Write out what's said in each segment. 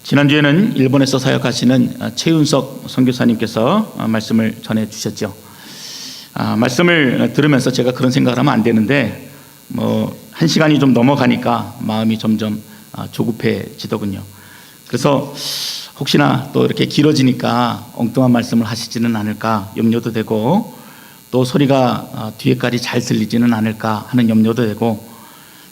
지난주에는 일본에서 사역하시는 최윤석 선교사님께서 말씀을 전해 주셨죠. 말씀을 들으면서 제가 그런 생각을 하면 안 되는데 한 시간이 좀 넘어가니까 마음이 점점 조급해지더군요. 그래서 혹시나 또 이렇게 길어지니까 엉뚱한 말씀을 하시지는 않을까 염려도 되고, 또 소리가 뒤에까지 잘 들리지는 않을까 하는 염려도 되고,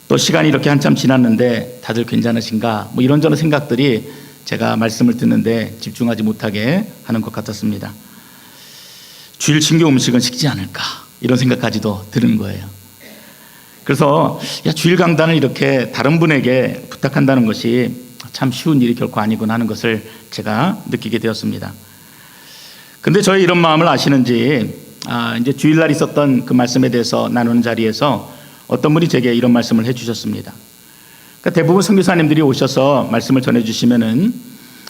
또 시간이 이렇게 한참 지났는데 다들 괜찮으신가 이런저런 생각들이 제가 말씀을 듣는데 집중하지 못하게 하는 것 같았습니다. 주일 친교 음식은 식지 않을까 이런 생각까지도 드는 거예요. 그래서 주일 강단을 이렇게 다른 분에게 부탁한다는 것이 참 쉬운 일이 결코 아니구나 하는 것을 제가 느끼게 되었습니다. 근데 저의 이런 마음을 아시는지 이제 주일날 있었던 그 말씀에 대해서 나누는 자리에서 어떤 분이 제게 이런 말씀을 해주셨습니다. 그러니까 대부분 선교사님들이 오셔서 말씀을 전해주시면은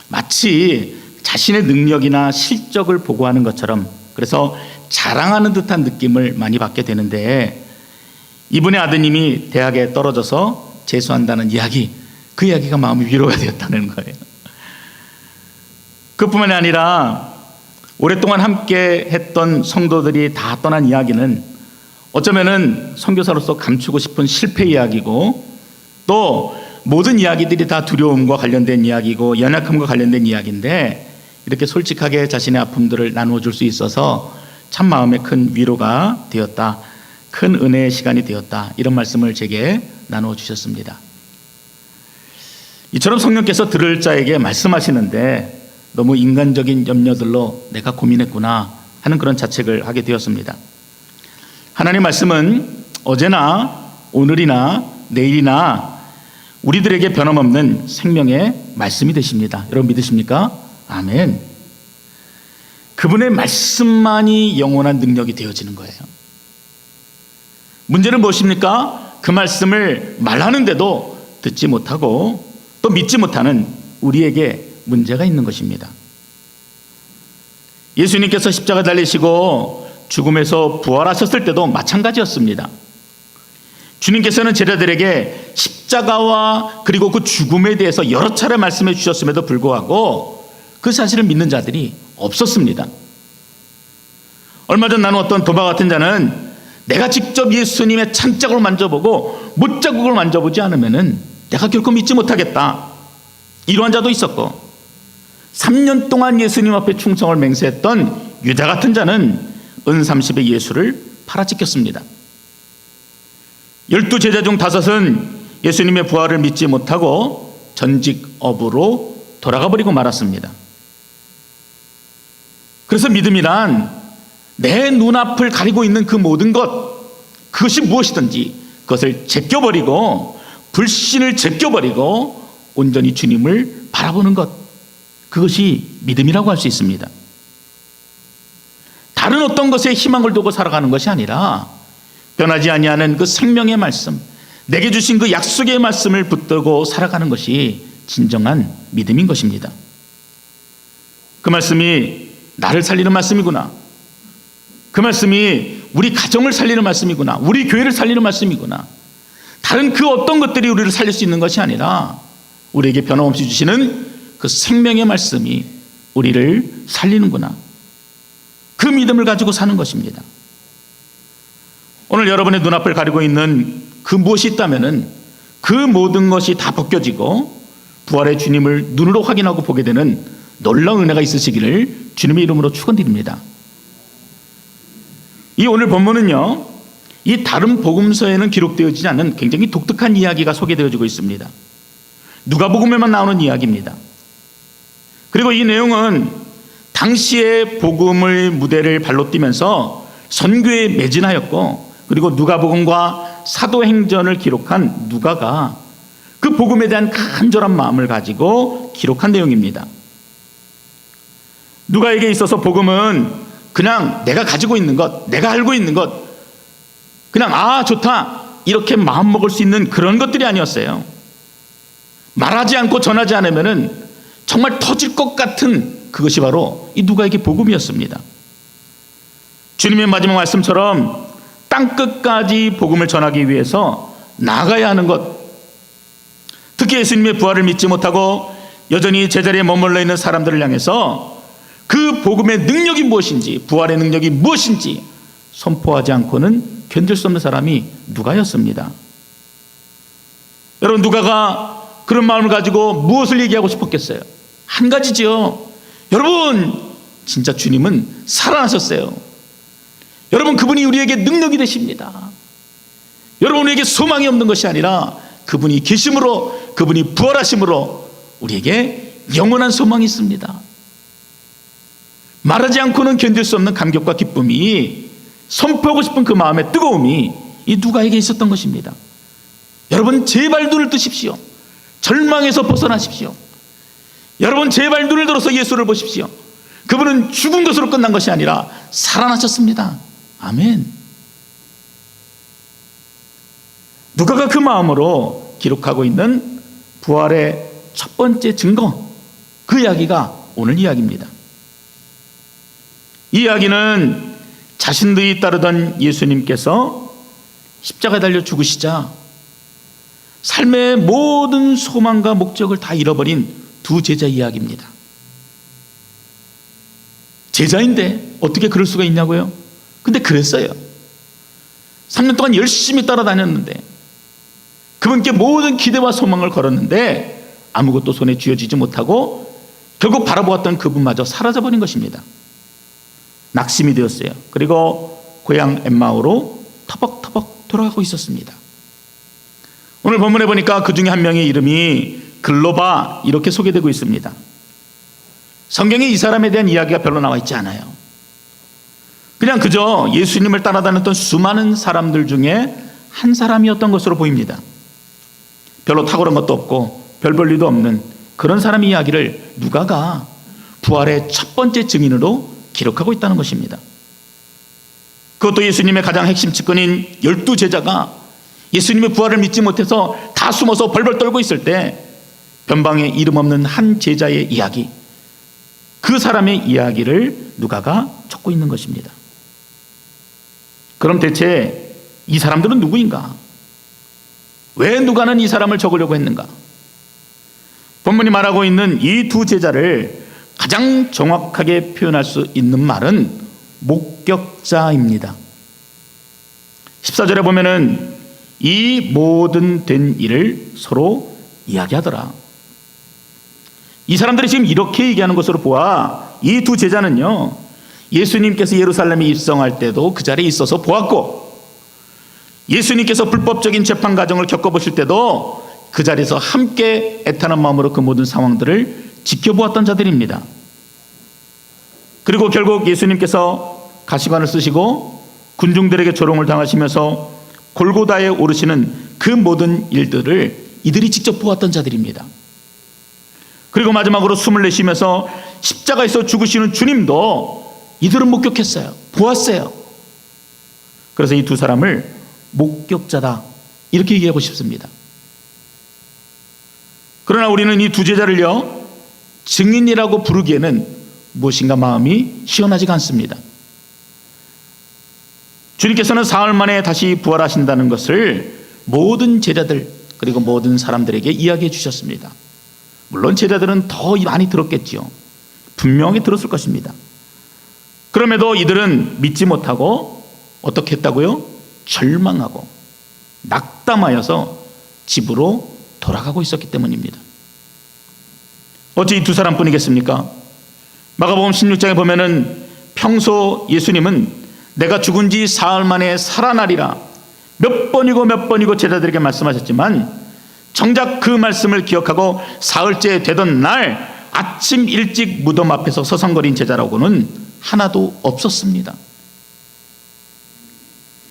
마치 자신의 능력이나 실적을 보고하는 것처럼, 그래서 자랑하는 듯한 느낌을 많이 받게 되는데, 이분의 아드님이 대학에 떨어져서 재수한다는 이야기, 그 이야기가 마음이 위로가 되었다는 거예요. 그뿐만이 아니라 오랫동안 함께 했던 성도들이 다 떠난 이야기는 어쩌면은 선교사로서 감추고 싶은 실패 이야기고, 또 모든 이야기들이 다 두려움과 관련된 이야기고 연약함과 관련된 이야기인데, 이렇게 솔직하게 자신의 아픔들을 나누어 줄 수 있어서 참 마음에 큰 위로가 되었다, 큰 은혜의 시간이 되었다, 이런 말씀을 제게 나누어 주셨습니다. 이처럼 성령께서 들을 자에게 말씀하시는데 너무 인간적인 염려들로 내가 고민했구나 하는 그런 자책을 하게 되었습니다. 하나님 말씀은 어제나 오늘이나 내일이나 우리들에게 변함없는 생명의 말씀이 되십니다. 여러분 믿으십니까? 아멘. 그분의 말씀만이 영원한 능력이 되어지는 거예요. 문제는 무엇입니까? 그 말씀을 말하는데도 듣지 못하고 또 믿지 못하는 우리에게 문제가 있는 것입니다. 예수님께서 십자가 달리시고 죽음에서 부활하셨을 때도 마찬가지였습니다. 주님께서는 제자들에게 십자가와 그리고 그 죽음에 대해서 여러 차례 말씀해 주셨음에도 불구하고 그 사실을 믿는 자들이 없었습니다. 얼마 전 나누었던 도마 같은 자는 내가 직접 예수님의 찬자국을 만져보고 못자국을 만져보지 않으면 내가 결코 믿지 못하겠다, 이러한 자도 있었고, 3년 동안 예수님 앞에 충성을 맹세했던 유다 같은 자는 은30의 예수를 팔아찍혔습니다. 12제자 중 5은 예수님의 부활을 믿지 못하고 전직업으로 돌아가 버리고 말았습니다. 그래서 믿음이란 내 눈앞을 가리고 있는 그 모든 것, 그것이 무엇이든지 그것을 제껴버리고, 불신을 제껴버리고 온전히 주님을 바라보는 것, 그것이 믿음이라고 할 수 있습니다. 다른 어떤 것에 희망을 두고 살아가는 것이 아니라 변하지 아니하는 그 생명의 말씀, 내게 주신 그 약속의 말씀을 붙들고 살아가는 것이 진정한 믿음인 것입니다. 그 말씀이 나를 살리는 말씀이구나, 그 말씀이 우리 가정을 살리는 말씀이구나, 우리 교회를 살리는 말씀이구나, 다른 그 어떤 것들이 우리를 살릴 수 있는 것이 아니라 우리에게 변함없이 주시는 그 생명의 말씀이 우리를 살리는구나, 그 믿음을 가지고 사는 것입니다. 오늘 여러분의 눈앞을 가리고 있는 그 무엇이 있다면 그 모든 것이 다 벗겨지고 부활의 주님을 눈으로 확인하고 보게 되는 놀라운 은혜가 있으시기를 주님의 이름으로 축원드립니다. 이 오늘 본문은요, 이 다른 복음서에는 기록되어지지 않은 굉장히 독특한 이야기가 소개되어지고 있습니다. 누가복음에만 나오는 이야기입니다. 그리고 이 내용은 당시의 복음의 무대를 발로 뛰면서 선교에 매진하였고, 그리고 누가복음과 사도행전을 기록한 누가가 그 복음에 대한 간절한 마음을 가지고 기록한 내용입니다. 누가에게 있어서 복음은 그냥 내가 가지고 있는 것, 내가 알고 있는 것, 그냥 좋다 이렇게 마음먹을 수 있는 그런 것들이 아니었어요. 말하지 않고 전하지 않으면 정말 터질 것 같은 그것이 바로 이 누가에게 복음이었습니다. 주님의 마지막 말씀처럼 땅끝까지 복음을 전하기 위해서 나가야 하는 것, 특히 예수님의 부활을 믿지 못하고 여전히 제자리에 머물러 있는 사람들을 향해서 그 복음의 능력이 무엇인지, 부활의 능력이 무엇인지 선포하지 않고는 견딜 수 없는 사람이 누가였습니다. 여러분, 누가가 그런 마음을 가지고 무엇을 얘기하고 싶었겠어요? 한 가지지요. 여러분, 진짜 주님은 살아나셨어요. 여러분, 그분이 우리에게 능력이 되십니다. 여러분에게 소망이 없는 것이 아니라 그분이 계심으로, 그분이 부활하심으로 우리에게 영원한 소망이 있습니다. 말하지 않고는 견딜 수 없는 감격과 기쁨이, 선포하고 싶은 그 마음의 뜨거움이 이 누가에게 있었던 것입니다. 여러분, 제발 눈을 뜨십시오. 절망에서 벗어나십시오. 여러분, 제발 눈을 들어서 예수를 보십시오. 그분은 죽은 것으로 끝난 것이 아니라 살아나셨습니다. 아멘. 누가가 그 마음으로 기록하고 있는 부활의 첫 번째 증거, 그 이야기가 오늘 이야기입니다. 이 이야기는 자신들이 따르던 예수님께서 십자가에 달려 죽으시자 삶의 모든 소망과 목적을 다 잃어버린 두 제자 이야기입니다. 제자인데 어떻게 그럴 수가 있냐고요? 근데 그랬어요. 3년 동안 열심히 따라다녔는데, 그분께 모든 기대와 소망을 걸었는데 아무것도 손에 쥐어지지 못하고 결국 바라보았던 그분마저 사라져버린 것입니다. 낙심이 되었어요. 그리고 고향 엠마오로 터벅터벅 돌아가고 있었습니다. 오늘 본문에 보니까 그 중에 한 명의 이름이 글로바, 이렇게 소개되고 있습니다. 성경에 이 사람에 대한 이야기가 별로 나와 있지 않아요. 그냥 그저 예수님을 따라다녔던 수많은 사람들 중에 한 사람이었던 것으로 보입니다. 별로 탁월한 것도 없고 별 볼 일도 없는 그런 사람의 이야기를 누가가 부활의 첫 번째 증인으로 기록하고 있다는 것입니다. 그것도 예수님의 가장 핵심 측근인 12제자가 예수님의 부활을 믿지 못해서 다 숨어서 벌벌 떨고 있을 때 변방에 이름 없는 한 제자의 이야기, 그 사람의 이야기를 누가가 적고 있는 것입니다. 그럼 대체 이 사람들은 누구인가? 왜 누가는 이 사람을 적으려고 했는가? 본문이 말하고 있는 이 두 제자를 가장 정확하게 표현할 수 있는 말은 목격자입니다. 14절에 보면은 이 모든 된 일을 서로 이야기하더라. 이 사람들이 지금 이렇게 얘기하는 것으로 보아 이 두 제자는요, 예수님께서 예루살렘에 입성할 때도 그 자리에 있어서 보았고, 예수님께서 불법적인 재판 과정을 겪어보실 때도 그 자리에서 함께 애타는 마음으로 그 모든 상황들을 지켜보았던 자들입니다. 그리고 결국 예수님께서 가시관을 쓰시고 군중들에게 조롱을 당하시면서 골고다에 오르시는 그 모든 일들을 이들이 직접 보았던 자들입니다. 그리고 마지막으로 숨을 내쉬면서 십자가에서 죽으시는 주님도 이들은 목격했어요. 보았어요. 그래서 이 두 사람을 목격자다, 이렇게 얘기하고 싶습니다. 그러나 우리는 이 두 제자를요, 증인이라고 부르기에는 무엇인가 마음이 시원하지가 않습니다. 주님께서는 사흘 만에 다시 부활하신다는 것을 모든 제자들, 그리고 모든 사람들에게 이야기해 주셨습니다. 물론 제자들은 더 많이 들었겠지요. 분명히 들었을 것입니다. 그럼에도 이들은 믿지 못하고 어떻게 했다고요? 절망하고 낙담하여서 집으로 돌아가고 있었기 때문입니다. 어찌 이 두 사람뿐이겠습니까? 마가복음 16장에 보면은 평소 예수님은 내가 죽은 지 사흘 만에 살아나리라 몇 번이고 제자들에게 말씀하셨지만, 정작 그 말씀을 기억하고 사흘째 되던 날 아침 일찍 무덤 앞에서 서성거린 제자라고는 하나도 없었습니다.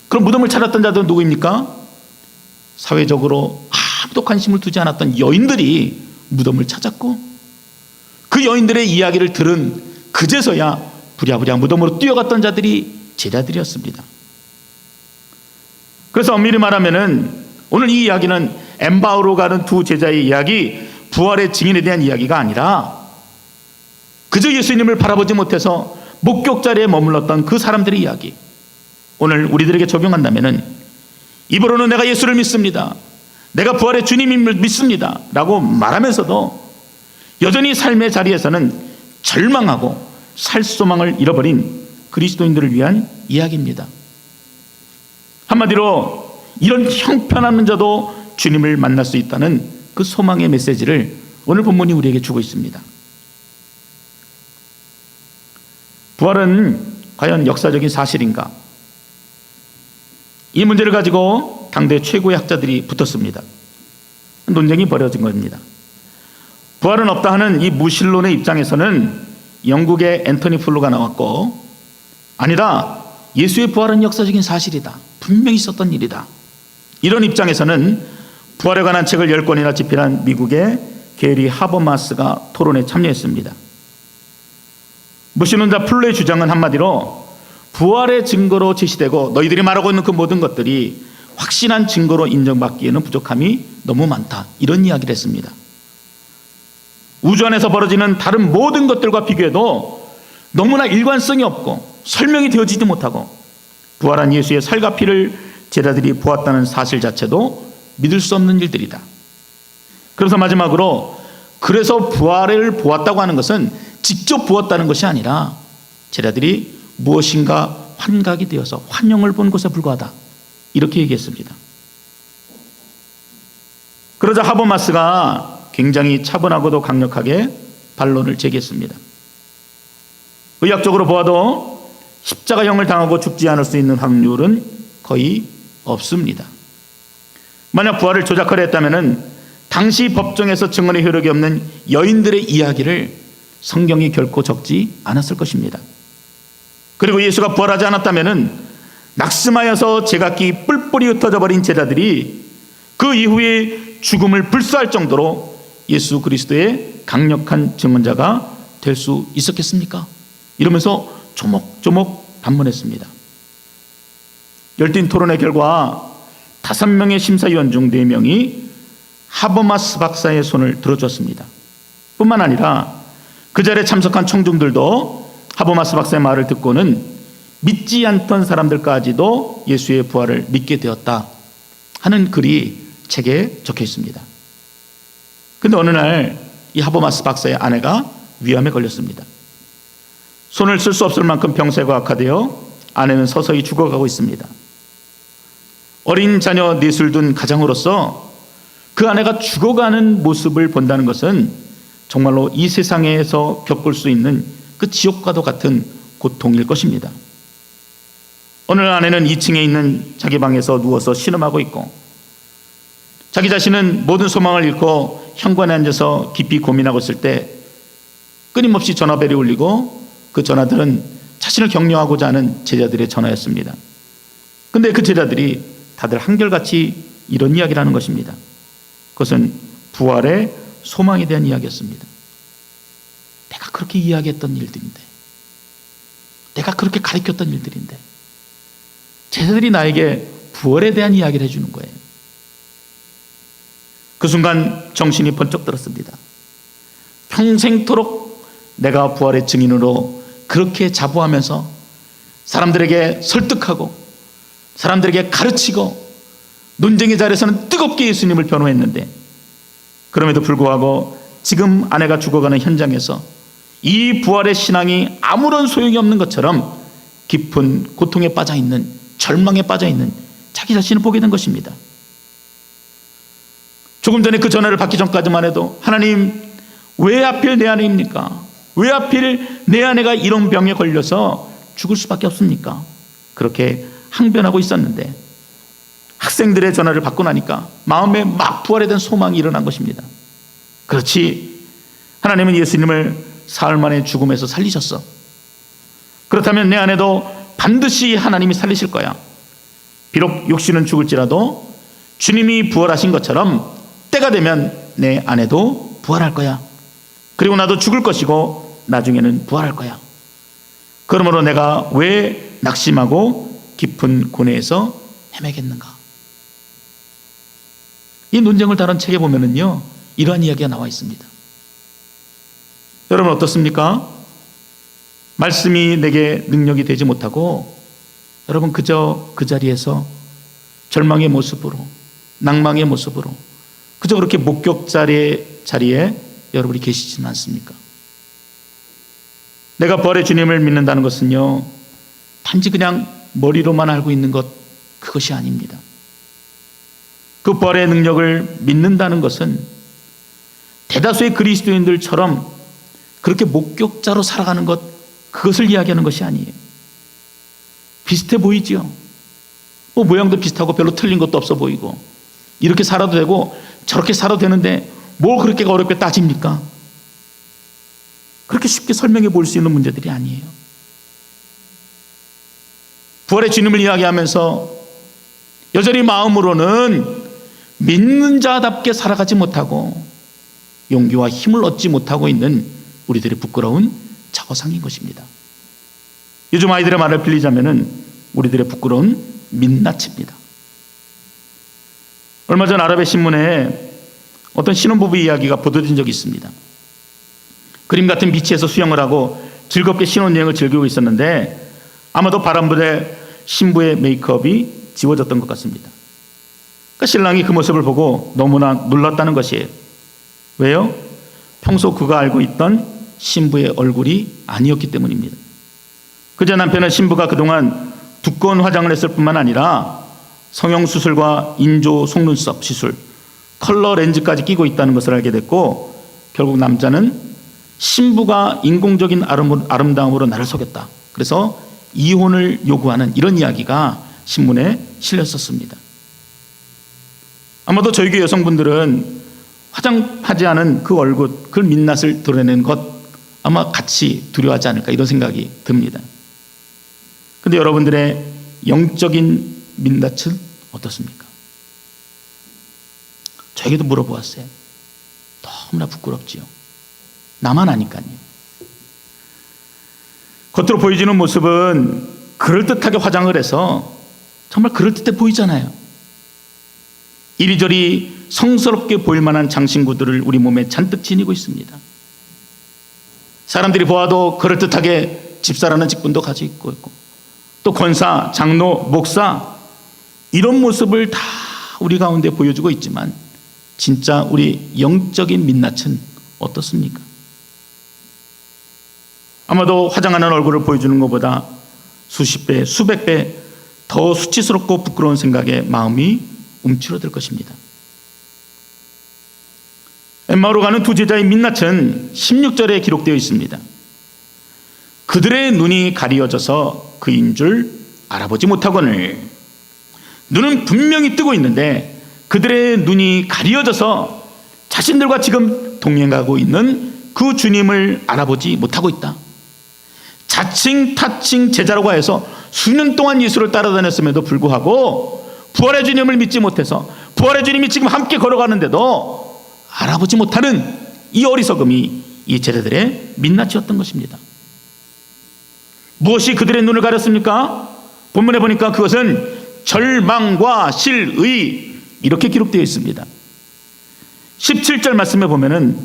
그럼 무덤을 찾았던 자들은 누구입니까? 사회적으로 아무도 관심을 두지 않았던 여인들이 무덤을 찾았고, 그 여인들의 이야기를 들은 그제서야 부랴부랴 무덤으로 뛰어갔던 자들이 제자들이었습니다. 그래서 엄밀히 말하면은 오늘 이 이야기는 엠마오로 가는 두 제자의 이야기, 부활의 증인에 대한 이야기가 아니라 그저 예수님을 바라보지 못해서 목격 자리에 머물렀던 그 사람들의 이야기, 오늘 우리들에게 적용한다면은 입으로는 내가 예수를 믿습니다, 내가 부활의 주님임을 믿습니다 라고 말하면서도 여전히 삶의 자리에서는 절망하고 살 소망을 잃어버린 그리스도인들을 위한 이야기입니다. 한마디로 이런 형편없는 자도 주님을 만날 수 있다는 그 소망의 메시지를 오늘 본문이 우리에게 주고 있습니다. 부활은 과연 역사적인 사실인가? 이 문제를 가지고 당대 최고의 학자들이 붙었습니다. 논쟁이 벌어진 겁니다. 부활은 없다 하는 이 무신론의 입장에서는 영국의 앤토니 플루가 나왔고, 아니다, 예수의 부활은 역사적인 사실이다, 분명히 있었던 일이다, 이런 입장에서는 부활에 관한 책을 10권이나 집필한 미국의 게리 하버마스가 토론에 참여했습니다. 무신론자 플루의 주장은 한마디로 부활의 증거로 제시되고 너희들이 말하고 있는 그 모든 것들이 확신한 증거로 인정받기에는 부족함이 너무 많다, 이런 이야기를 했습니다. 우주 안에서 벌어지는 다른 모든 것들과 비교해도 너무나 일관성이 없고 설명이 되어지지 못하고 부활한 예수의 살과 피를 제자들이 보았다는 사실 자체도 믿을 수 없는 일들이다. 그래서 마지막으로, 그래서 부활을 보았다고 하는 것은 직접 보았다는 것이 아니라 제자들이 무엇인가 환각이 되어서 환영을 본 것에 불과하다, 이렇게 얘기했습니다. 그러자 하버마스가 굉장히 차분하고도 강력하게 반론을 제기했습니다. 의학적으로 보아도 십자가형을 당하고 죽지 않을 수 있는 확률은 거의 없습니다. 만약 부활을 조작하려 했다면 당시 법정에서 증언의 효력이 없는 여인들의 이야기를 성경이 결코 적지 않았을 것입니다. 그리고 예수가 부활하지 않았다면 낙심하여서 제각기 뿔뿔이 흩어져 버린 제자들이 그 이후에 죽음을 불사할 정도로 예수 그리스도의 강력한 증언자가 될 수 있었겠습니까? 이러면서 조목조목 반문했습니다. 열띤 토론의 결과 5명의 심사위원 중 4명이 하버마스 박사의 손을 들어줬습니다. 뿐만 아니라 그 자리에 참석한 청중들도 하버마스 박사의 말을 듣고는 믿지 않던 사람들까지도 예수의 부활을 믿게 되었다 하는 글이 책에 적혀 있습니다. 그런데 어느 날 이 하버마스 박사의 아내가 위암에 걸렸습니다. 손을 쓸 수 없을 만큼 병세가 악화되어 아내는 서서히 죽어가고 있습니다. 어린 자녀 넷을 둔 가장으로서 그 아내가 죽어가는 모습을 본다는 것은 정말로 이 세상에서 겪을 수 있는 그 지옥과도 같은 고통일 것입니다. 오늘 아내는 2층에 있는 자기 방에서 누워서 신음하고 있고, 자기 자신은 모든 소망을 잃고 현관에 앉아서 깊이 고민하고 있을 때 끊임없이 전화벨이 울리고, 그 전화들은 자신을 격려하고자 하는 제자들의 전화였습니다. 그런데 그 제자들이 다들 한결같이 이런 이야기를 하는 것입니다. 그것은 부활의 소망에 대한 이야기였습니다. 내가 그렇게 이야기했던 일들인데, 내가 그렇게 가르쳤던 일들인데 제자들이 나에게 부활에 대한 이야기를 해주는 거예요. 그 순간 정신이 번쩍 들었습니다. 평생토록 내가 부활의 증인으로 그렇게 자부하면서 사람들에게 설득하고 사람들에게 가르치고 논쟁의 자리에서는 뜨겁게 예수님을 변호했는데, 그럼에도 불구하고 지금 아내가 죽어가는 현장에서 이 부활의 신앙이 아무런 소용이 없는 것처럼 깊은 고통에 빠져있는, 절망에 빠져있는 자기 자신을 보게 된 것입니다. 조금 전에 그 전화를 받기 전까지만 해도 하나님, 왜 하필 내 아내입니까? 왜 하필 내 아내가 이런 병에 걸려서 죽을 수밖에 없습니까? 그렇게 항변하고 있었는데 학생들의 전화를 받고 나니까 마음에 막 부활에 대한 소망이 일어난 것입니다. 그렇지, 하나님은 예수님을 사흘 만에 죽음에서 살리셨어. 그렇다면 내 아내도 반드시 하나님이 살리실 거야. 비록 육신은 죽을지라도 주님이 부활하신 것처럼 때가 되면 내 아내도 부활할 거야. 그리고 나도 죽을 것이고 나중에는 부활할 거야. 그러므로 내가 왜 낙심하고 깊은 고뇌에서 헤매겠는가? 이 논쟁을 다룬 책에 보면은요, 이러한 이야기가 나와 있습니다. 여러분 어떻습니까? 말씀이 내게 능력이 되지 못하고 여러분 그저 그 자리에서 절망의 모습으로, 낭망의 모습으로 그저 그렇게 목격 자리에 여러분이 계시지는 않습니까? 내가 부활의 주님을 믿는다는 것은요, 단지 그냥 머리로만 알고 있는 것, 그것이 아닙니다. 그 부활의 능력을 믿는다는 것은 대다수의 그리스도인들처럼 그렇게 목격자로 살아가는 것, 그것을 이야기하는 것이 아니에요. 비슷해 보이지요? 뭐 모양도 비슷하고 별로 틀린 것도 없어 보이고, 이렇게 살아도 되고 저렇게 살아도 되는데 뭘 그렇게 어렵게 따집니까? 그렇게 쉽게 설명해 볼 수 있는 문제들이 아니에요. 부활의 주님을 이야기하면서 여전히 마음으로는 믿는 자답게 살아가지 못하고 용기와 힘을 얻지 못하고 있는 우리들의 부끄러운 자고상인 것입니다. 요즘 아이들의 말을 빌리자면은 우리들의 부끄러운 민낯입니다. 얼마 전 아랍의 신문에 어떤 신혼부부 이야기가 보도된 적이 있습니다. 그림 같은 비치에서 수영을 하고 즐겁게 신혼여행을 즐기고 있었는데 아마도 바람불에 신부의 메이크업이 지워졌던 것 같습니다. 그러니까 신랑이 그 모습을 보고 너무나 놀랐다는 것이에요. 왜요? 평소 그가 알고 있던 신부의 얼굴이 아니었기 때문입니다. 그제 남편은 신부가 그동안 두꺼운 화장을 했을 뿐만 아니라 성형수술과 인조 속눈썹 시술, 컬러 렌즈까지 끼고 있다는 것을 알게 됐고, 결국 남자는 신부가 인공적인 아름다움으로 나를 속였다, 그래서 이혼을 요구하는 이런 이야기가 신문에 실렸었습니다. 아마도 저희 교회 여성분들은 화장하지 않은 그 얼굴, 그 민낯을 드러내는 것 아마 같이 두려워하지 않을까, 이런 생각이 듭니다. 그런데 여러분들의 영적인 민낯은 어떻습니까? 저에게도 물어보았어요. 너무나 부끄럽지요. 나만 아니까요. 겉으로 보여지는 모습은 그럴듯하게 화장을 해서 정말 그럴듯해 보이잖아요. 이리저리 성스럽게 보일 만한 장신구들을 우리 몸에 잔뜩 지니고 있습니다. 사람들이 보아도 그럴듯하게 집사라는 직분도 가지고 있고, 또 권사, 장로, 목사, 이런 모습을 다 우리 가운데 보여주고 있지만 진짜 우리 영적인 민낯은 어떻습니까? 아마도 화장하는 얼굴을 보여주는 것보다 수십 배, 수백 배 더 수치스럽고 부끄러운 생각에 마음이 움츠러들 것입니다. 엠마오로 가는 두 제자의 민낯은 16절에 기록되어 있습니다. 그들의 눈이 가리어져서 그인 줄 알아보지 못하거늘. 눈은 분명히 뜨고 있는데 그들의 눈이 가리어져서 자신들과 지금 동행하고 있는 그 주님을 알아보지 못하고 있다. 자칭 타칭 제자라고 해서 수년 동안 예수를 따라다녔음에도 불구하고 부활의 주님을 믿지 못해서 부활의 주님이 지금 함께 걸어가는데도 알아보지 못하는 이 어리석음이 이 제자들의 민낯이었던 것입니다. 무엇이 그들의 눈을 가렸습니까? 본문에 보니까 그것은 절망과 실의, 이렇게 기록되어 있습니다. 17절 말씀에 보면은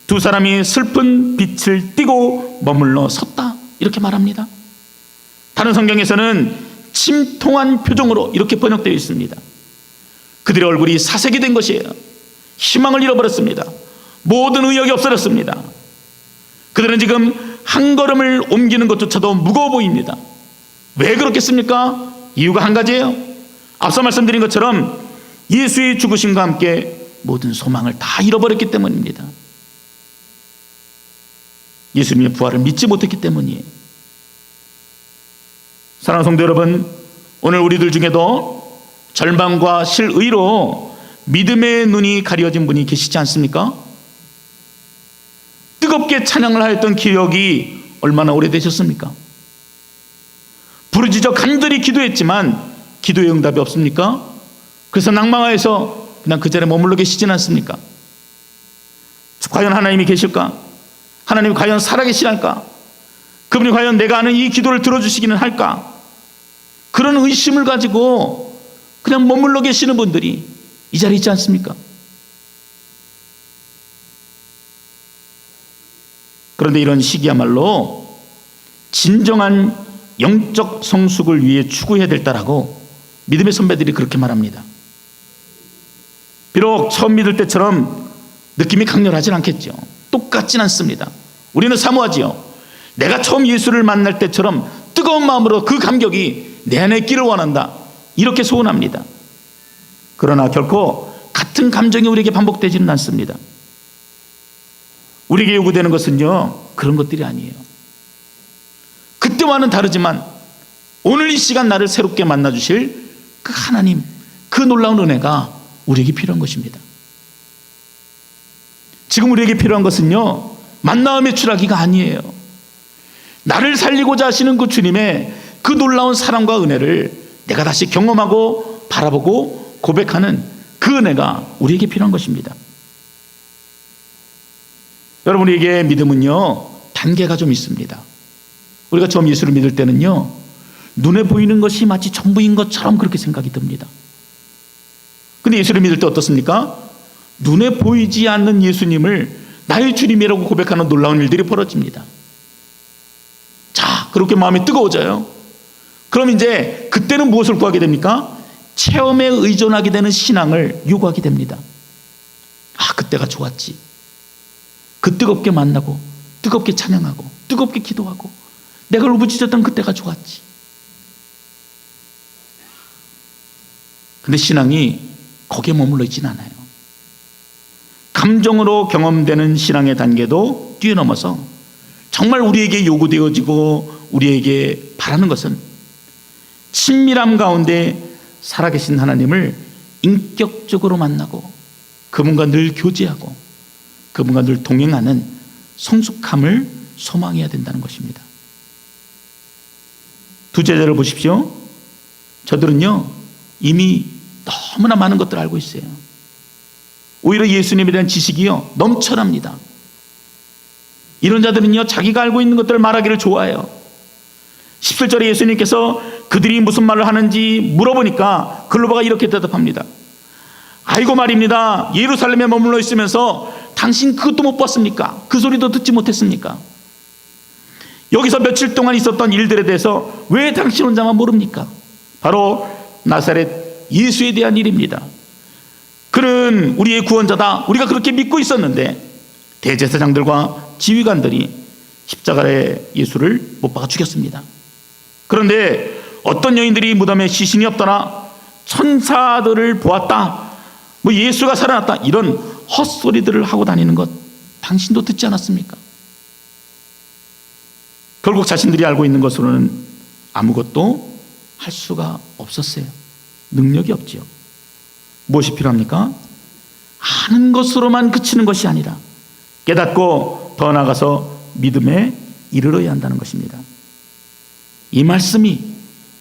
두 사람이 슬픈 빛을 띠고 머물러 섰다, 이렇게 말합니다. 다른 성경에서는 침통한 표정으로 이렇게 번역되어 있습니다. 그들의 얼굴이 사색이 된 것이에요. 희망을 잃어버렸습니다. 모든 의욕이 없어졌습니다. 그들은 지금 한 걸음을 옮기는 것조차도 무거워 보입니다. 왜 그렇겠습니까? 이유가 한 가지예요. 앞서 말씀드린 것처럼 예수의 죽으심과 함께 모든 소망을 다 잃어버렸기 때문입니다. 예수님의 부활을 믿지 못했기 때문이에요. 사랑하는 성도 여러분, 오늘 우리들 중에도 절망과 실의로 믿음의 눈이 가려진 분이 계시지 않습니까? 뜨겁게 찬양을 하였던 기억이 얼마나 오래되셨습니까? 부르짖어 간절히 기도했지만 기도의 응답이 없습니까? 그래서 낭망하여서 그냥 그 자리에 머물러 계시진 않습니까? 과연 하나님이 계실까? 하나님이 과연 살아계시랄까? 그분이 과연 내가 하는 이 기도를 들어주시기는 할까? 그런 의심을 가지고 그냥 머물러 계시는 분들이 이 자리에 있지 않습니까? 그런데 이런 시기야말로 진정한 영적 성숙을 위해 추구해야 될 때라고 믿음의 선배들이 그렇게 말합니다. 비록 처음 믿을 때처럼 느낌이 강렬하진 않겠죠. 똑같진 않습니다. 우리는 사모하지요. 내가 처음 예수를 만날 때처럼 뜨거운 마음으로 그 감격이 내 안에 있기를 원한다, 이렇게 소원합니다. 그러나 결코 같은 감정이 우리에게 반복되지는 않습니다. 우리에게 요구되는 것은요, 그런 것들이 아니에요. 그때와는 다르지만 오늘 이 시간 나를 새롭게 만나주실 그 하나님, 그 놀라운 은혜가 우리에게 필요한 것입니다. 지금 우리에게 필요한 것은요, 만나음의 추락이가 아니에요. 나를 살리고자 하시는 그 주님의 그 놀라운 사랑과 은혜를 내가 다시 경험하고 바라보고 고백하는 그 은혜가 우리에게 필요한 것입니다. 여러분, 우리에게 믿음은요, 단계가 좀 있습니다. 우리가 처음 예수를 믿을 때는요, 눈에 보이는 것이 마치 전부인 것처럼 그렇게 생각이 듭니다. 근데 예수를 믿을 때 어떻습니까? 눈에 보이지 않는 예수님을 나의 주님이라고 고백하는 놀라운 일들이 벌어집니다. 자, 그렇게 마음이 뜨거워져요. 그럼 이제 그때는 무엇을 구하게 됩니까? 체험에 의존하게 되는 신앙을 요구하게 됩니다. 아, 그때가 좋았지. 그 뜨겁게 만나고 뜨겁게 찬양하고 뜨겁게 기도하고 내가 울부짖었던 그때가 좋았지. 근데 신앙이 거기에 머물러 있지는 않아요. 감정으로 경험되는 신앙의 단계도 뛰어넘어서 정말 우리에게 요구되어지고 우리에게 바라는 것은 친밀함 가운데 살아계신 하나님을 인격적으로 만나고 그분과 늘 교제하고 그분과 늘 동행하는 성숙함을 소망해야 된다는 것입니다. 두 제자를 보십시오. 저들은요, 이미 너무나 많은 것들을 알고 있어요. 오히려 예수님에 대한 지식이요, 넘쳐납니다. 이런 자들은요, 자기가 알고 있는 것들을 말하기를 좋아해요. 17절에 예수님께서 그들이 무슨 말을 하는지 물어보니까 글로바가 이렇게 대답합니다. 아이고 말입니다. 예루살렘에 머물러 있으면서 당신 그것도 못 봤습니까? 그 소리도 듣지 못했습니까? 여기서 며칠 동안 있었던 일들에 대해서 왜 당신 혼자만 모릅니까? 바로 나사렛 예수에 대한 일입니다. 그는 우리의 구원자다, 우리가 그렇게 믿고 있었는데 대제사장들과 지휘관들이 십자가에 예수를 못 박아 죽였습니다. 그런데 어떤 여인들이 무덤에 시신이 없더라, 천사들을 보았다, 뭐 예수가 살아났다, 이런 헛소리들을 하고 다니는 것 당신도 듣지 않았습니까? 결국 자신들이 알고 있는 것으로는 아무것도 할 수가 없었어요. 능력이 없지요. 무엇이 필요합니까? 아는 것으로만 그치는 것이 아니라 깨닫고 더 나아가서 믿음에 이르러야 한다는 것입니다. 이 말씀이,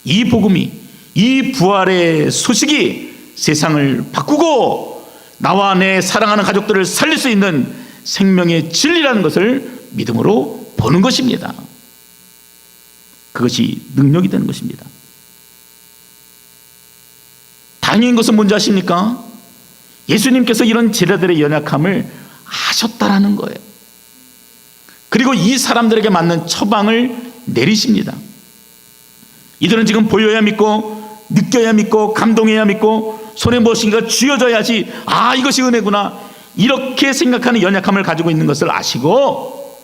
이 복음이, 이 부활의 소식이 세상을 바꾸고 나와 내 사랑하는 가족들을 살릴 수 있는 생명의 진리라는 것을 믿음으로 보는 것입니다. 그것이 능력이 되는 것입니다. 다행인 것은 뭔지 아십니까? 예수님께서 이런 제자들의 연약함을 아셨다라는 거예요. 그리고 이 사람들에게 맞는 처방을 내리십니다. 이들은 지금 보여야 믿고 느껴야 믿고 감동해야 믿고 손에 무엇인가 쥐어져야지, 아, 이것이 은혜구나, 이렇게 생각하는 연약함을 가지고 있는 것을 아시고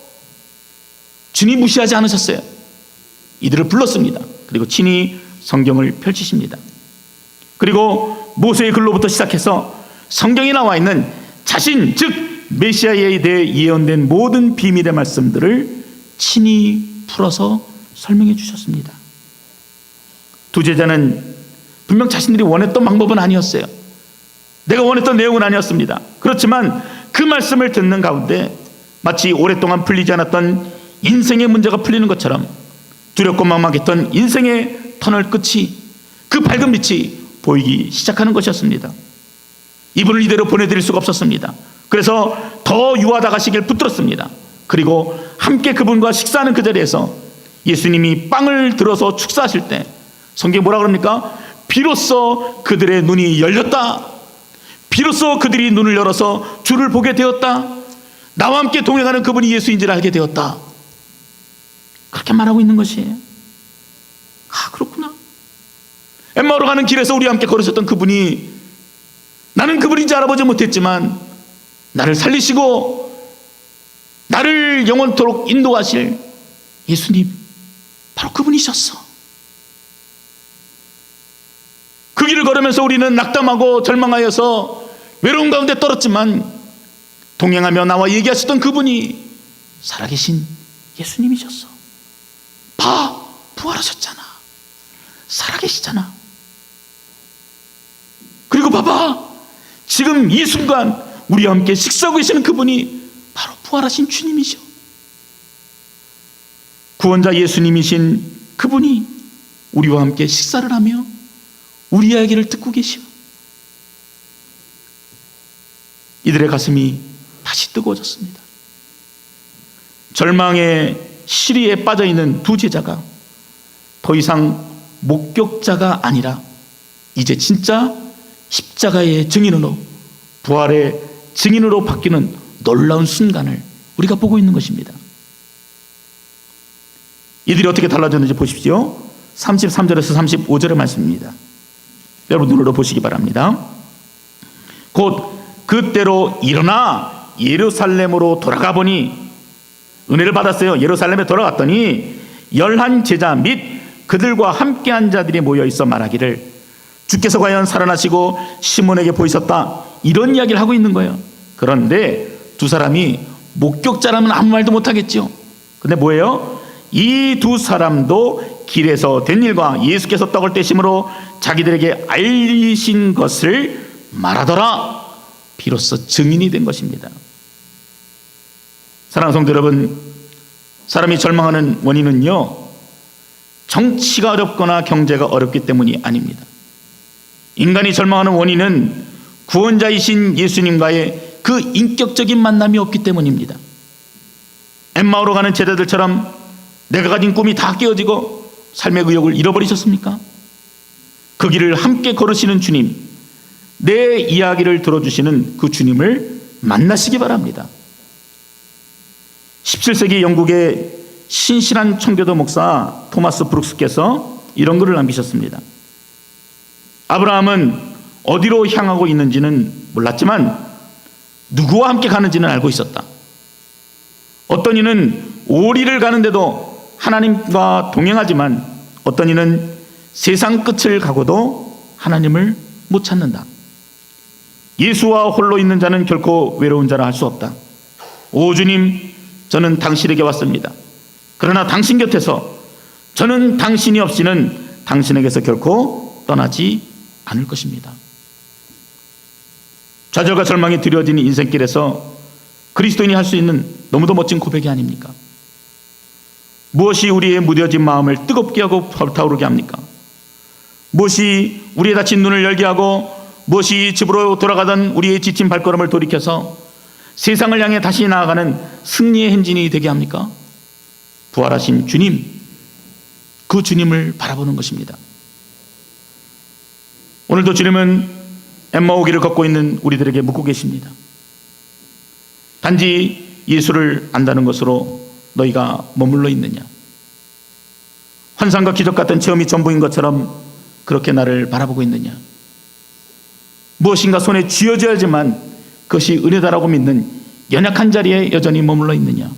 주님 무시하지 않으셨어요. 이들을 불렀습니다. 그리고 친히 성경을 펼치십니다. 그리고 모세의 글로부터 시작해서 성경에 나와 있는 자신, 즉 메시아에 대해 예언된 모든 비밀의 말씀들을 친히 풀어서 설명해 주셨습니다. 두 제자는 분명 자신들이 원했던 방법은 아니었어요. 내가 원했던 내용은 아니었습니다. 그렇지만 그 말씀을 듣는 가운데 마치 오랫동안 풀리지 않았던 인생의 문제가 풀리는 것처럼 두렵고 막막했던 인생의 터널 끝이, 그 밝은 빛이 보이기 시작하는 것이었습니다. 이분을 이대로 보내드릴 수가 없었습니다. 그래서 더 유하다 가시길 붙들었습니다. 그리고 함께 그분과 식사하는 그 자리에서 예수님이 빵을 들어서 축사하실 때 성경이 뭐라 그럽니까? 비로소 그들의 눈이 열렸다. 비로소 그들이 눈을 열어서 주를 보게 되었다. 나와 함께 동행하는 그분이 예수인지를 알게 되었다. 그렇게 말하고 있는 것이에요. 아, 그렇구나. 엠마오로 가는 길에서 우리와 함께 걸으셨던 그분이, 나는 그분인지 알아보지 못했지만 나를 살리시고 나를 영원토록 인도하실 예수님, 바로 그분이셨어. 그 길을 걸으면서 우리는 낙담하고 절망하여서 외로운 가운데 떨었지만 동행하며 나와 얘기하셨던 그분이 살아계신 예수님이셨어. 봐, 부활하셨잖아. 살아계시잖아. 그리고 봐봐, 지금 이 순간 우리와 함께 식사하고 계시는 그분이 바로 부활하신 주님이셔. 구원자 예수님이신 그분이 우리와 함께 식사를 하며 우리 이야기를 듣고 계시오. 이들의 가슴이 다시 뜨거워졌습니다. 절망의 시리에 빠져있는 두 제자가 더 이상 목격자가 아니라 이제 진짜 십자가의 증인으로, 부활의 증인으로 바뀌는 놀라운 순간을 우리가 보고 있는 것입니다. 이들이 어떻게 달라졌는지 보십시오. 33절에서 35절의 말씀입니다. 여러분 눈으로 보시기 바랍니다. 곧 그때로 일어나 예루살렘으로 돌아가 보니, 은혜를 받았어요. 예루살렘에 돌아갔더니 11 제자 및 그들과 함께한 자들이 모여 있어 말하기를 주께서 과연 살아나시고 시몬에게 보이셨다, 이런 이야기를 하고 있는 거예요. 그런데 두 사람이 목격자라면 아무 말도 못하겠죠. 근데 뭐예요? 이 두 사람도 길에서 된 일과 예수께서 떡을 떼심으로 자기들에게 알리신 것을 말하더라. 비로소 증인이 된 것입니다. 사랑하는 성도 여러분, 사람이 절망하는 원인은요, 정치가 어렵거나 경제가 어렵기 때문이 아닙니다. 인간이 절망하는 원인은 구원자이신 예수님과의 그 인격적인 만남이 없기 때문입니다. 엠마오로 가는 제자들처럼 내가 가진 꿈이 다 깨어지고 삶의 의욕을 잃어버리셨습니까? 그 길을 함께 걸으시는 주님, 내 이야기를 들어주시는 그 주님을 만나시기 바랍니다. 17세기 영국의 신실한 청교도 목사 토마스 브룩스께서 이런 글을 남기셨습니다. 아브라함은 어디로 향하고 있는지는 몰랐지만 누구와 함께 가는지는 알고 있었다. 어떤 이는 오리를 가는데도 하나님과 동행하지만 어떤 이는 세상 끝을 가고도 하나님을 못 찾는다. 예수와 홀로 있는 자는 결코 외로운 자라 할 수 없다. 오 주님, 저는 당신에게 왔습니다. 그러나 당신 곁에서 저는 당신이 없이는 당신에게서 결코 떠나지 않을 것입니다. 좌절과 절망이 드려지는 인생길에서 그리스도인이 할 수 있는 너무도 멋진 고백이 아닙니까? 무엇이 우리의 무뎌진 마음을 뜨겁게 하고 불타오르게 합니까? 무엇이 우리의 닫힌 눈을 열게 하고, 무엇이 집으로 돌아가던 우리의 지친 발걸음을 돌이켜서 세상을 향해 다시 나아가는 승리의 행진이 되게 합니까? 부활하신 주님, 그 주님을 바라보는 것입니다. 오늘도 주님은 엠마오 길을 걷고 있는 우리들에게 묻고 계십니다. 단지 예수를 안다는 것으로 너희가 머물러 있느냐? 환상과 기적 같은 체험이 전부인 것처럼 그렇게 나를 바라보고 있느냐? 무엇인가 손에 쥐어져야지만 그것이 은혜다라고 믿는 연약한 자리에 여전히 머물러 있느냐?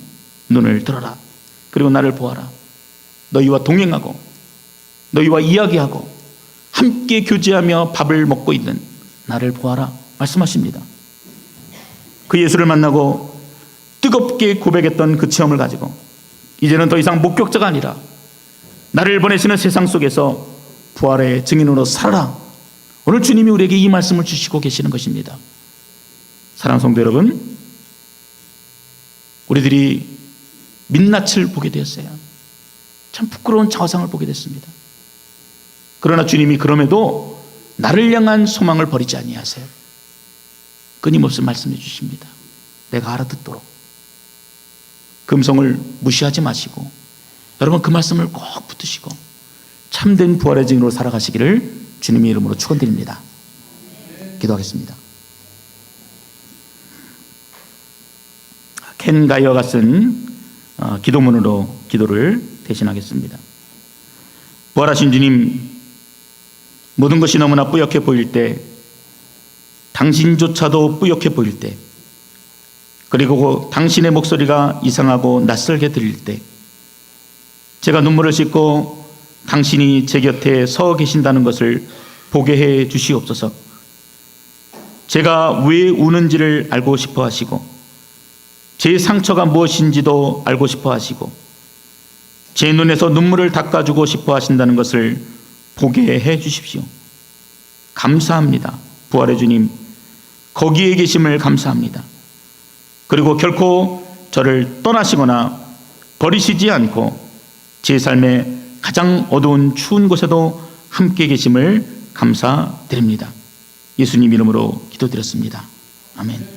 눈을 들어라. 그리고 나를 보아라. 너희와 동행하고 너희와 이야기하고 함께 교제하며 밥을 먹고 있는 나를 보아라 말씀하십니다. 그 예수를 만나고 뜨겁게 고백했던 그 체험을 가지고 이제는 더 이상 목격자가 아니라 나를 보내시는 세상 속에서 부활의 증인으로 살아라. 오늘 주님이 우리에게 이 말씀을 주시고 계시는 것입니다. 사랑하는 성도 여러분, 우리들이 민낯을 보게 되었어요. 참 부끄러운 자화상을 보게 됐습니다. 그러나 주님이 그럼에도 나를 향한 소망을 버리지 아니하세요. 끊임없이 말씀해 주십니다. 내가 알아듣도록. 금성을 무시하지 마시고 여러분 그 말씀을 꼭 붙드시고 참된 부활의 증인으로 살아가시기를 주님의 이름으로 축원드립니다. 기도하겠습니다. 켄 가이어가 쓴 기도문으로 기도를 대신하겠습니다. 부활하신 주님, 모든 것이 너무나 뿌옇게 보일 때, 당신조차도 뿌옇게 보일 때, 그리고 당신의 목소리가 이상하고 낯설게 들릴 때 제가 눈물을 씻고 당신이 제 곁에 서 계신다는 것을 보게 해 주시옵소서. 제가 왜 우는지를 알고 싶어 하시고 제 상처가 무엇인지도 알고 싶어 하시고 제 눈에서 눈물을 닦아주고 싶어 하신다는 것을 보게 해 주십시오. 감사합니다. 부활의 주님, 거기에 계심을 감사합니다. 그리고 결코 저를 떠나시거나 버리시지 않고 제 삶의 가장 어두운 추운 곳에도 함께 계심을 감사드립니다. 예수님 이름으로 기도드렸습니다. 아멘.